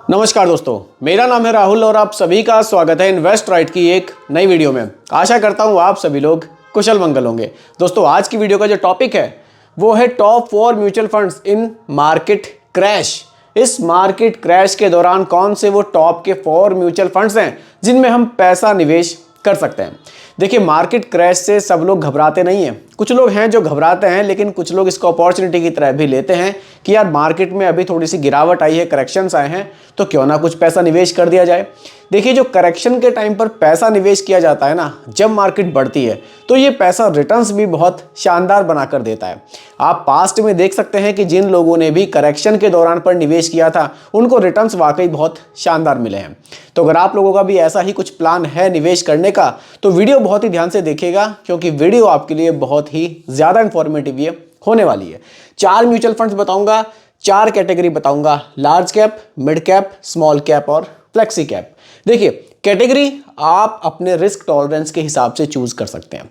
नमस्कार दोस्तों, मेरा नाम है राहुल और आप सभी का स्वागत है इन्वेस्ट राइट की एक नई वीडियो में। आशा करता हूँ आप सभी लोग कुशल मंगल होंगे। दोस्तों, आज की वीडियो का जो टॉपिक है वो है टॉप 4 म्यूचुअल फंड्स इन मार्केट क्रैश। इस मार्केट क्रैश के दौरान कौन से वो टॉप के 4 म्यूचुअल फंड्स हैं जिनमें हम पैसा निवेश कर सकते हैं। देखिए, मार्केट क्रैश से सब लोग घबराते नहीं हैं। कुछ लोग हैं जो घबराते हैं, लेकिन कुछ लोग इसको अपॉर्चुनिटी की तरह भी लेते हैं कि यार मार्केट में अभी थोड़ी सी गिरावट आई है, करेक्शंस आए हैं, तो क्यों ना कुछ पैसा निवेश कर दिया जाए। देखिए, जो करेक्शन के टाइम पर पैसा निवेश किया जाता है ना, जब मार्केट बढ़ती है तो ये पैसा रिटर्न्स भी बहुत शानदार बनाकर देता है। आप पास्ट में देख सकते हैं कि जिन लोगों ने भी करेक्शन के दौरान पर निवेश किया था उनको रिटर्न्स वाकई बहुत शानदार मिले हैं। तो अगर आप लोगों का भी ऐसा ही कुछ प्लान है निवेश करने का तो वीडियो बहुत ही ध्यान से देखिएगा, क्योंकि वीडियो आपके लिए बहुत ही ज्यादा इंफॉर्मेटिव ये होने वाली है। 4 म्यूचुअल फंड्स बताऊंगा, 4 कैटेगरी बताऊंगा, large cap, mid cap, small cap और फ्लेक्सी कैप। देखिए, कैटेगरी आप अपने रिस्क टॉलरेंस के हिसाब से चूज कर सकते हैं।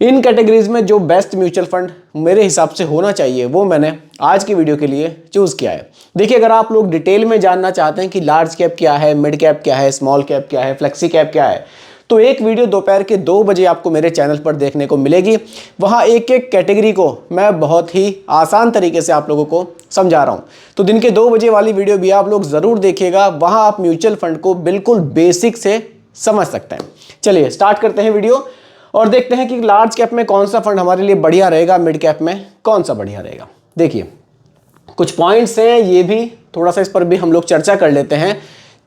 इन कैटेगरीज में जो बेस्ट म्यूचुअल फंड मेरे हिसाब से होना चाहिए वो मैंने आज की वीडियो के लिए चूज किया है। देखिए, अगर आप लोग डिटेल में जानना चाहते हैं कि लार्ज कैप क्या है, मिड कैप क्या है, स्मॉल कैप क्या है, फ्लेक्सी कैप क्या है, तो एक वीडियो दोपहर के 2 बजे आपको मेरे चैनल पर देखने को मिलेगी। वहां एक एक कैटेगरी को मैं बहुत ही आसान तरीके से आप लोगों को समझा रहा हूं। तो दिन के 2 बजे वाली वीडियो भी आप लोग जरूर देखिएगा। वहां आप म्यूचुअल फंड को बिल्कुल बेसिक से समझ सकते हैं। चलिए स्टार्ट करते हैं वीडियो और देखते हैं कि लार्ज कैप में कौन सा फंड हमारे लिए बढ़िया रहेगा, मिड कैप में कौन सा बढ़िया रहेगा। देखिए, कुछ पॉइंट्स हैं, ये भी थोड़ा सा इस पर भी हम लोग चर्चा कर लेते हैं।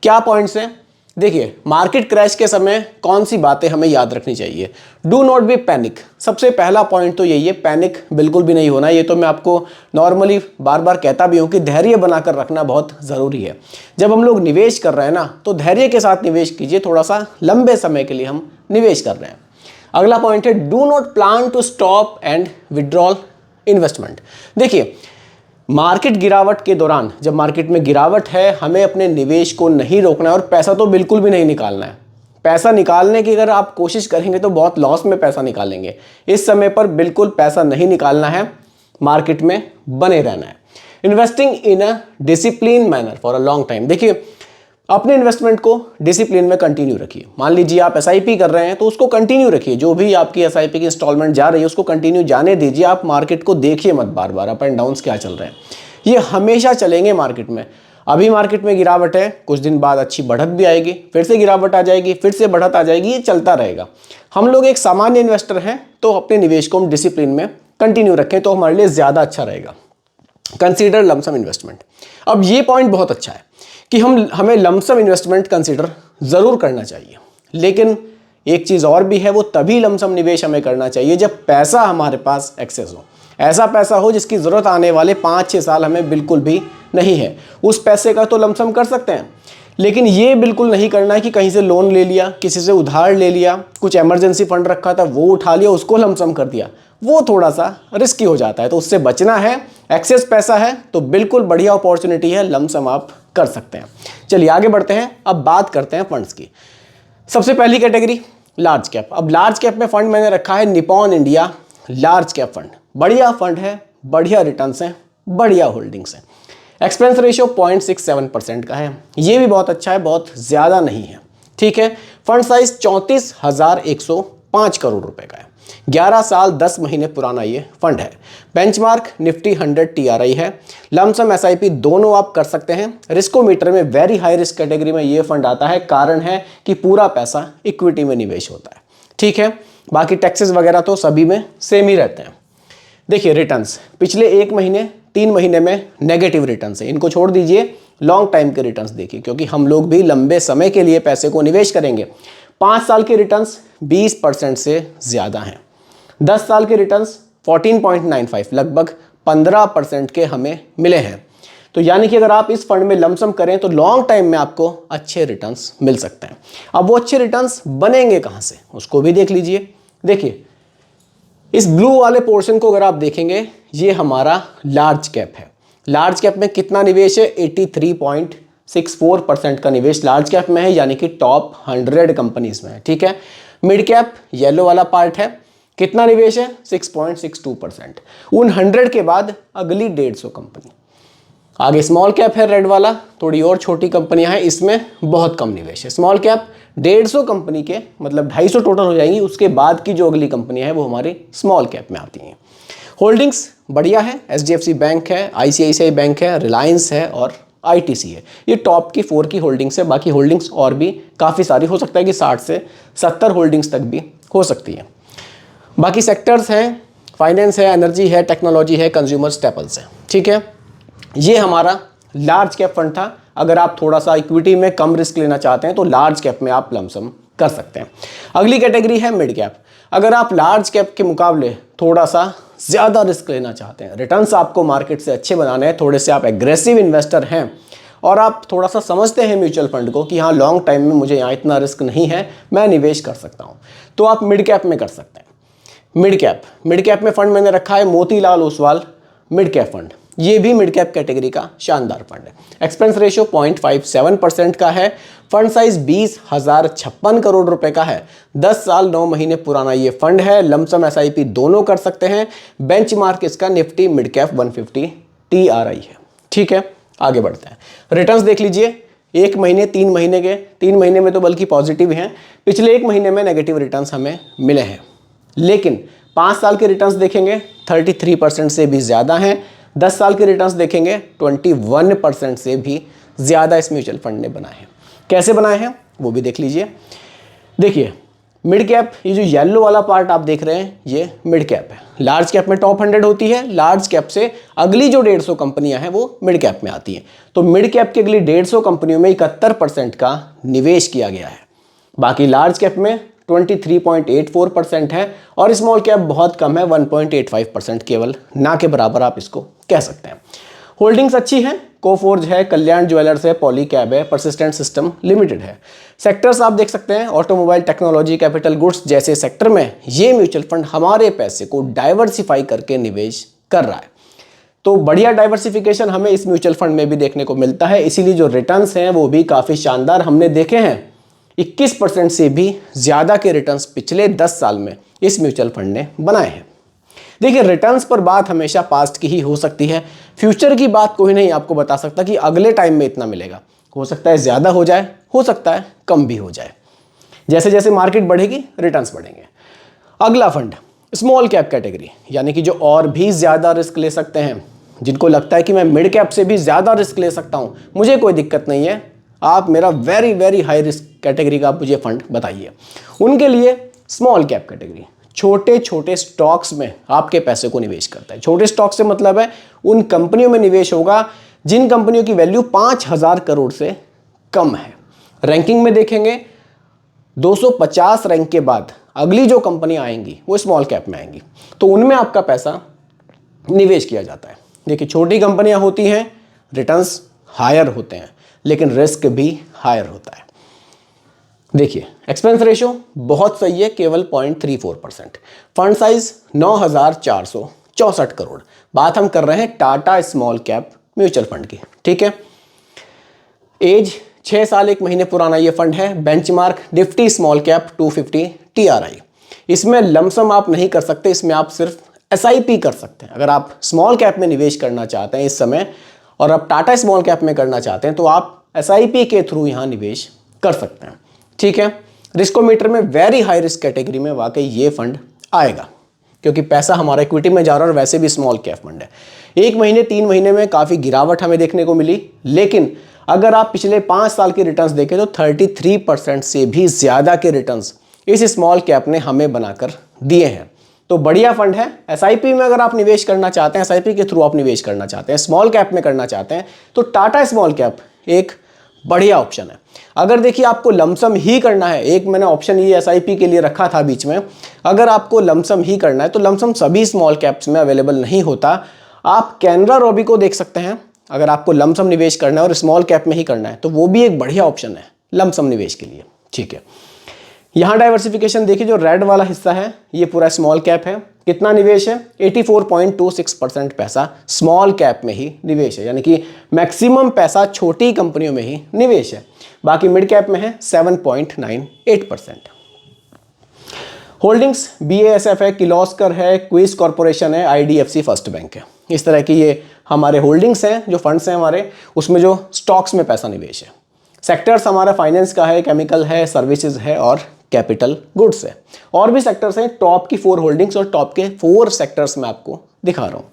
क्या पॉइंट्स हैं? देखिए, मार्केट क्रैश के समय कौन सी बातें हमें याद रखनी चाहिए। Do not be panic. सबसे पहला पॉइंट तो यही है, पैनिक बिल्कुल भी नहीं होना। ये तो मैं आपको नॉर्मली बार बार कहता भी हूँ कि धैर्य बनाकर रखना बहुत ज़रूरी है। जब हम लोग निवेश कर रहे हैं ना, तो धैर्य के साथ निवेश कीजिए। थोड़ा सा लंबे समय के लिए हम निवेश कर रहे हैं। अगला पॉइंट है, do not plan to stop and withdrawal investment. देखिए, मार्केट गिरावट के दौरान, जब मार्केट में गिरावट है, हमें अपने निवेश को नहीं रोकना है और पैसा तो बिल्कुल भी नहीं निकालना है। पैसा निकालने की अगर आप कोशिश करेंगे तो बहुत लॉस में पैसा निकालेंगे। इस समय पर बिल्कुल पैसा नहीं निकालना है, मार्केट में बने रहना है। Investing in a discipline manner for a long time. देखिए, अपने इन्वेस्टमेंट को डिसिप्लिन में कंटिन्यू रखिए। मान लीजिए आप एसआईपी कर रहे हैं तो उसको कंटिन्यू रखिए। जो भी आपकी एसआईपी की इंस्टॉलमेंट जा रही है उसको कंटिन्यू जाने दीजिए। आप मार्केट को देखिए मत बार बार अप एंड डाउन्स क्या चल रहे हैं। ये हमेशा चलेंगे मार्केट में। अभी मार्केट में गिरावट है, कुछ दिन बाद अच्छी बढ़त भी आएगी, फिर से गिरावट आ जाएगी, फिर से बढ़त आ जाएगी, ये चलता रहेगा। हम लोग एक सामान्य इन्वेस्टर हैं, तो अपने निवेश को हम डिसिप्लिन में कंटिन्यू रखें तो हमारे लिए ज़्यादा अच्छा रहेगा। Consider lump sum investment. अब ये पॉइंट बहुत अच्छा है कि हमें लमसम इन्वेस्टमेंट कंसीडर जरूर करना चाहिए, लेकिन एक चीज़ और भी है, वो तभी लमसम निवेश हमें करना चाहिए जब पैसा हमारे पास एक्सेस हो। ऐसा पैसा हो जिसकी ज़रूरत आने वाले 5-6 साल हमें बिल्कुल भी नहीं है। उस पैसे का तो लमसम कर सकते हैं, लेकिन ये बिल्कुल नहीं करना है कि कहीं से लोन ले लिया, किसी से उधार ले लिया, कुछ इमरजेंसी फंड रखा था वो उठा लिया, उसको लमसम कर दिया। वो थोड़ा सा रिस्की हो जाता है, तो उससे बचना है। एक्सेस पैसा है तो बिल्कुल बढ़िया अपॉर्चुनिटी है, लमसम आप कर सकते हैं। चलिए आगे बढ़ते हैं, अब बात करते हैं फंड्स की। सबसे पहली कैटेगरी लार्ज कैप। अब लार्ज कैप में फंड मैंने रखा है Nippon India large cap fund. बढ़िया फंड है, बढ़िया रिटर्न्स हैं, बढ़िया होल्डिंग्स हैं। एक्सपेंस रेशियो 0.67% का है। ये भी बहुत अच्छा है, बहुत ज़्यादा नहीं है, ठीक है। फंड साइज 34,105 करोड़ रुपए का है। 11 साल 10 महीने पुराना ये फंड है। बेंचमार्क निफ्टी 100 टीआरआई है। लमसम एसआईपी दोनों आप कर सकते हैं। रिस्कोमीटर में वेरी हाई रिस्क कैटेगरी में ये फंड आता है। कारण है कि पूरा पैसा इक्विटी में निवेश होता है, ठीक है। बाकी टैक्सेस वगैरह तो सभी में सेम ही रहते हैं। देखिए, रिटर्न्स पिछले 1 महीने 3 महीने में नेगेटिव रिटर्न्स है, इनको छोड़ दीजिए। लॉन्ग टाइम के रिटर्न्स देखिए, क्योंकि हम लोग भी लंबे समय के लिए पैसे को निवेश करेंगे। 5 साल के रिटर्न्स 20% से ज़्यादा हैं। 10 साल के रिटर्न्स 14.95, लगभग 15% के हमें मिले हैं। तो यानी कि अगर आप इस फंड में लमसम करें तो लॉन्ग टाइम में आपको अच्छे रिटर्न्स मिल सकते हैं। अब वो अच्छे रिटर्न्स बनेंगे कहाँ से, उसको भी देख लीजिए। देखिए, इस ब्लू वाले पोर्शन को अगर आप देखेंगे, ये हमारा लार्ज कैप है। लार्ज कैप में कितना निवेश है? 83.64% का निवेश लार्ज कैप में है, यानी कि टॉप 100 कंपनीज में है, ठीक है। मिड कैप येलो वाला पार्ट है, कितना निवेश है? 6.62%। उन 100 के बाद अगली 150 कंपनी। आगे स्मॉल कैप है रेड वाला, थोड़ी और छोटी कंपनियां हैं, इसमें बहुत कम निवेश है। स्मॉल कैप 150 कंपनी के मतलब 250 टोटल हो जाएंगी, उसके बाद की जो अगली कंपनियां हैं वो हमारी स्मॉल कैप में आती हैं। होल्डिंग्स बढ़िया है, एचडीएफसी बैंक है, आईसीआईसीआई बैंक है, रिलायंस है और आईटीसी है। ये टॉप की 4 की होल्डिंग्स है। बाकी होल्डिंग्स और भी काफ़ी सारी, हो सकता है कि 60 से 70 होल्डिंग्स तक भी हो सकती है। बाकी सेक्टर्स हैं, फाइनेंस है, एनर्जी है, टेक्नोलॉजी है, कंज्यूमर स्टेपल्स है। ठीक है, ये हमारा लार्ज कैप फंड था। अगर आप थोड़ा सा इक्विटी में कम रिस्क लेना चाहते हैं तो लार्ज कैप में आप लमसम कर सकते हैं। अगली कैटेगरी है मिड कैप। अगर आप लार्ज कैप के मुकाबले थोड़ा सा ज़्यादा रिस्क लेना चाहते हैं, रिटर्न्स आपको मार्केट से अच्छे बनाने हैं, थोड़े से आप एग्रेसिव इन्वेस्टर हैं और आप थोड़ा सा समझते हैं म्यूचुअल फंड को कि हाँ लॉन्ग टाइम में मुझे यहाँ इतना रिस्क नहीं है, मैं निवेश कर सकता हूँ, तो आप मिड कैप में कर सकते हैं। मिड कैप में फंड मैंने रखा है Motilal Oswal mid cap fund. ये भी मिड कैप कैटेगरी का शानदार फंड है। एक्सपेंस रेशियो 0.57% का है। फंड साइज 20,056 करोड़ रुपए का है। 10 साल 9 महीने पुराना ये फंड है। लमसम एसआईपी दोनों कर सकते हैं। बेंचमार्क इसका निफ्टी मिड कैप 150 TRI है। ठीक है, आगे बढ़ते हैं। रिटर्न्स देख लीजिए, 1 महीने 3 महीने के, 3 महीने में तो बल्कि पॉजिटिव हैं। पिछले 1 महीने में नेगेटिव रिटर्न्स हमें मिले हैं, लेकिन 5 साल के रिटर्न्स देखेंगे 33% से भी ज़्यादा हैं। 10 साल के रिटर्न्स देखेंगे 21% से भी ज़्यादा इस म्यूचुअल फंड ने बनाए हैं। कैसे बनाए हैं वो भी देख लीजिए। देखिए मिड कैप, ये जो येलो वाला पार्ट आप देख रहे हैं ये मिड कैप है। लार्ज कैप में टॉप 100 होती है, लार्ज कैप से अगली जो 150 कंपनियां हैं वो मिड कैप में आती हैं। तो मिड कैप की अगली 150 कंपनियों में 71% का निवेश किया गया है। बाकी लार्ज कैप में 23.84% है और स्मॉल कैप बहुत कम है, 1.85% केवल, ना के बराबर आप इसको कह सकते हैं। होल्डिंग्स अच्छी हैं, कोफोर्ज है, कल्याण ज्वेलर्स है, पॉलीकैब है, परसिस्टेंट सिस्टम लिमिटेड है। सेक्टर्स आप देख सकते हैं, ऑटोमोबाइल, टेक्नोलॉजी, कैपिटल गुड्स जैसे सेक्टर में ये म्यूचुअल फंड हमारे पैसे को डाइवर्सिफाई करके निवेश कर रहा है। तो बढ़िया डाइवर्सिफिकेशन हमें इस म्यूचुअल फंड में भी देखने को मिलता है, इसीलिए जो रिटर्न्स हैं वो भी काफ़ी शानदार हमने देखे हैं। 21% से भी ज़्यादा के रिटर्न्स पिछले 10 साल में इस म्यूचुअल फंड ने बनाए हैं। देखिए रिटर्न्स पर बात हमेशा पास्ट की ही हो सकती है, फ्यूचर की बात कोई नहीं आपको बता सकता कि अगले टाइम में इतना मिलेगा। हो सकता है ज़्यादा हो जाए, हो सकता है कम भी हो जाए। जैसे जैसे मार्केट बढ़ेगी रिटर्न्स बढ़ेंगे। अगला फंड स्मॉल कैप कैटेगरी, यानी कि जो और भी ज़्यादा रिस्क ले सकते हैं, जिनको लगता है कि मैं मिड कैप से भी ज़्यादा रिस्क ले सकता हूँ, मुझे कोई दिक्कत नहीं है, आप मेरा very very high risk category का आप मुझे फंड बताइए। उनके लिए स्मॉल कैप कैटेगरी छोटे छोटे स्टॉक्स में आपके पैसे को निवेश करता है। छोटे स्टॉक से मतलब है उन कंपनियों में निवेश होगा जिन कंपनियों की वैल्यू 5,000 करोड़ से कम है। रैंकिंग में देखेंगे 250 रैंक के बाद अगली जो कंपनियां आएंगी वो स्मॉल कैप में आएंगी, तो उनमें आपका पैसा निवेश किया जाता है। देखिए छोटी कंपनियां होती हैं, रिटर्न्स हायर होते हैं, लेकिन रिस्क भी हायर होता है। देखिए एक्सपेंस रेशियो बहुत सही है, केवल 0.34%। Fund size 9,464 crore. बात हम कर रहे हैं Tata small cap mutual fund की। ठीक है, एज 6 साल 1 महीने पुराना ये फंड है। Benchmark Nifty small cap 250 TRI। इसमें लमसम आप नहीं कर सकते, इसमें आप सिर्फ SIP कर सकते हैं। अगर आप स्मॉल कैप में निवेश करना चाहते हैं इस समय और आप टाटा स्मॉल कैप में करना चाहते हैं तो आप SIP के थ्रू यहाँ निवेश कर सकते हैं। ठीक है, रिस्कोमीटर में वेरी हाई रिस्क कैटेगरी में वाकई ये फंड आएगा, क्योंकि पैसा हमारा इक्विटी में जा रहा है और वैसे भी स्मॉल कैप फंड है। 1 महीने 3 महीने में काफ़ी गिरावट हमें देखने को मिली, लेकिन अगर आप पिछले 5 साल के रिटर्न्स देखें तो 33% से भी ज़्यादा के रिटर्न्स इस स्मॉल कैप ने हमें बनाकर दिए हैं। तो बढ़िया फंड है। SIP में अगर आप निवेश करना चाहते हैं, SIP के थ्रू आप निवेश करना चाहते हैं, स्मॉल कैप में करना चाहते हैं, तो टाटा स्मॉल कैप एक बढ़िया ऑप्शन है। अगर देखिए आपको लमसम ही करना है, एक मैंने ऑप्शन ये SIP के लिए रखा था बीच में, अगर आपको लमसम ही करना है तो लमसम सभी स्मॉल कैप्स में अवेलेबल नहीं होता। आप कैनरा रोबी देख सकते हैं, अगर आपको लमसम निवेश करना है और स्मॉल कैप में ही करना है तो वो भी एक बढ़िया ऑप्शन है लमसम निवेश के लिए। ठीक है, यहाँ डाइवर्सिफिकेशन देखिए, जो रेड वाला हिस्सा है ये पूरा स्मॉल कैप है। कितना निवेश है? 84.26% पैसा स्मॉल कैप में ही निवेश है, यानी कि मैक्सिमम पैसा छोटी कंपनियों में ही निवेश है। बाकी मिड कैप में है 7.98%। होल्डिंग्स BASF है, किर्लोस्कर है, क्विस कॉर्पोरेशन है, IDFC फर्स्ट बैंक है। इस तरह की ये हमारे होल्डिंग्स हैं, जो फंड्स हैं हमारे, उसमें जो स्टॉक्स में पैसा निवेश है। सेक्टर्स हमारा फाइनेंस का है, केमिकल है, सर्विसेज है और कैपिटल गुड्स है। और भी सेक्टर्स हैं, टॉप की 4 होल्डिंग्स और टॉप के 4 सेक्टर्स में आपको दिखा रहा हूँ।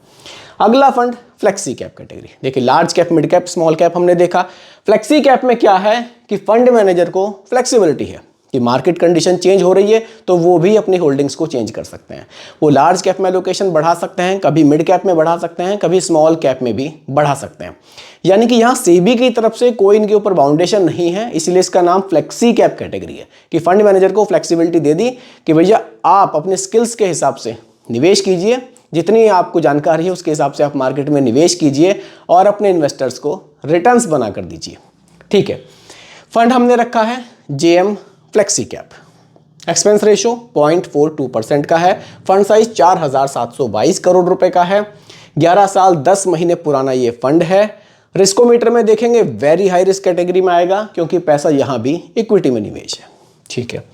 अगला फंड फ्लेक्सी कैप कैटेगरी। देखिए, large cap, mid cap, small cap हमने देखा। फ्लेक्सी कैप में क्या है कि फंड मैनेजर को फ्लेक्सिबिलिटी है कि मार्केट कंडीशन चेंज हो रही है तो वो भी अपनी होल्डिंग्स को चेंज कर सकते हैं। वो लार्ज कैप में एलोकेशन बढ़ा सकते हैं, कभी मिड कैप में बढ़ा सकते हैं, कभी स्मॉल कैप में भी बढ़ा सकते हैं। यानी कि यहाँ सेबी की तरफ से कोई इनके ऊपर बाउंडेशन नहीं है, इसलिए इसका नाम फ्लेक्सी कैप कैटेगरी है कि फंड मैनेजर को फ्लेक्सिबिलिटी दे दी कि भैया आप अपने स्किल्स के हिसाब से निवेश कीजिए, जितनी आपको जानकारी है उसके हिसाब से आप मार्केट में निवेश कीजिए और अपने इन्वेस्टर्स को रिटर्न्स बना कर दीजिए। ठीक है, फंड हमने रखा है JM flexi cap. Expense ratio 0.42% का है। फंड साइज 4722 करोड़ रुपए का है। 11 साल 10 महीने पुराना ये फंड है। रिस्कोमीटर में देखेंगे वेरी हाई रिस्क कैटेगरी में आएगा क्योंकि पैसा यहां भी इक्विटी में निवेश है। ठीक है,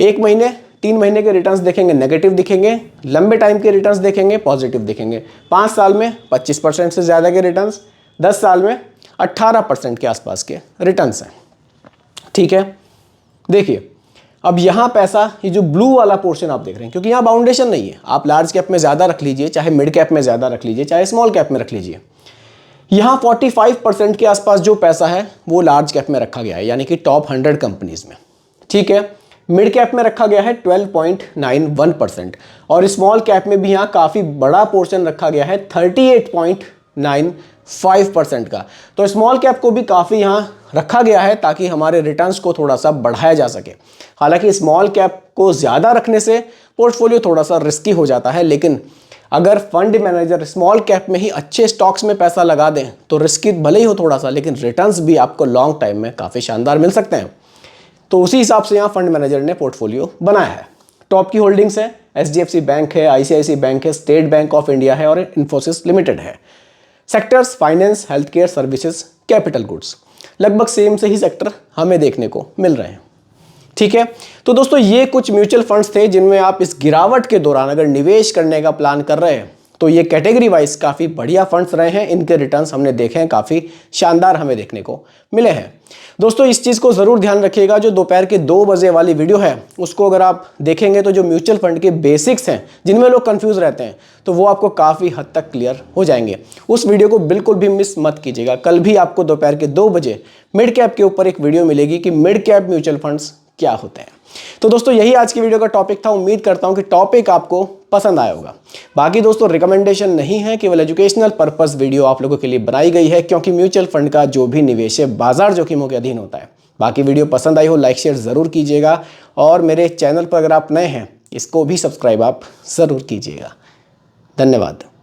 1 महीने 3 महीने के रिटर्न्स देखेंगे नेगेटिव दिखेंगे, लंबे टाइम के रिटर्न्स देखेंगे पॉजिटिव दिखेंगे। 5 साल में 25% से ज़्यादा के रिटर्न्स, 10 साल में 18% के आसपास के रिटर्न्स हैं। ठीक है, देखिए अब यहाँ पैसा, ये जो ब्लू वाला पोर्शन आप देख रहे हैं, क्योंकि यहाँ बाउंडेशन नहीं है, आप लार्ज कैप में ज़्यादा रख लीजिए, चाहे मिड कैप में ज़्यादा रख लीजिए, चाहे स्मॉल कैप में रख लीजिए। यहाँ 45% के आसपास जो पैसा है वो लार्ज कैप में रखा गया है, यानी कि टॉप 100 कंपनीज में। ठीक है, मिड कैप में रखा गया है 12.91% और स्मॉल कैप में भी यहाँ काफ़ी बड़ा पोर्शन रखा गया है 38.95% का। तो स्मॉल कैप को भी काफ़ी यहाँ रखा गया है ताकि हमारे रिटर्न्स को थोड़ा सा बढ़ाया जा सके। हालांकि स्मॉल कैप को ज़्यादा रखने से पोर्टफोलियो थोड़ा सा रिस्की हो जाता है, लेकिन अगर फंड मैनेजर स्मॉल कैप में ही अच्छे स्टॉक्स में पैसा लगा दें तो रिस्की भले ही हो थोड़ा सा, लेकिन रिटर्न्स भी आपको लॉन्ग टाइम में काफ़ी शानदार मिल सकते हैं। तो उसी हिसाब से यहाँ फंड मैनेजर ने पोर्टफोलियो बनाया है। टॉप की होल्डिंग्स है, एचडीएफसी बैंक है, आईसीआईसी बैंक है, स्टेट बैंक ऑफ इंडिया है और इन्फोसिस लिमिटेड है। Sectors finance, health care, services, capital goods, लगभग सेम से ही सेक्टर हमें देखने को मिल रहे हैं। ठीक है, तो दोस्तों ये कुछ म्यूचुअल फंड्स थे जिनमें आप इस गिरावट के दौरान अगर निवेश करने का प्लान कर रहे हैं तो ये कैटेगरी वाइज काफ़ी बढ़िया फंड्स रहे हैं। इनके रिटर्न्स हमने देखे हैं, काफ़ी शानदार हमें देखने को मिले हैं। दोस्तों इस चीज़ को ज़रूर ध्यान रखिएगा, जो दोपहर के 2 बजे वाली वीडियो है उसको अगर आप देखेंगे तो जो म्यूचुअल फंड के बेसिक्स हैं जिनमें लोग कंफ्यूज रहते हैं तो वो आपको काफ़ी हद तक क्लियर हो जाएंगे। उस वीडियो को बिल्कुल भी मिस मत कीजिएगा। कल भी आपको दोपहर के 2 बजे मिड कैप के ऊपर एक वीडियो मिलेगी कि मिड कैप म्यूचुअल फंड्स क्या होते हैं। तो दोस्तों यही आज की वीडियो का टॉपिक था। उम्मीद करता हूं कि टॉपिक आपको पसंद आया होगा। बाकी दोस्तों रिकमेंडेशन नहीं है, केवल एजुकेशनल पर्पस वीडियो आप लोगों के लिए बनाई गई है, क्योंकि म्यूचुअल फंड का जो भी निवेश है बाजार जोखिमों के अधीन होता है। बाकी वीडियो पसंद आई हो लाइक शेयर ज़रूर कीजिएगा और मेरे चैनल पर अगर आप नए हैं इसको भी सब्सक्राइब आप ज़रूर कीजिएगा। धन्यवाद।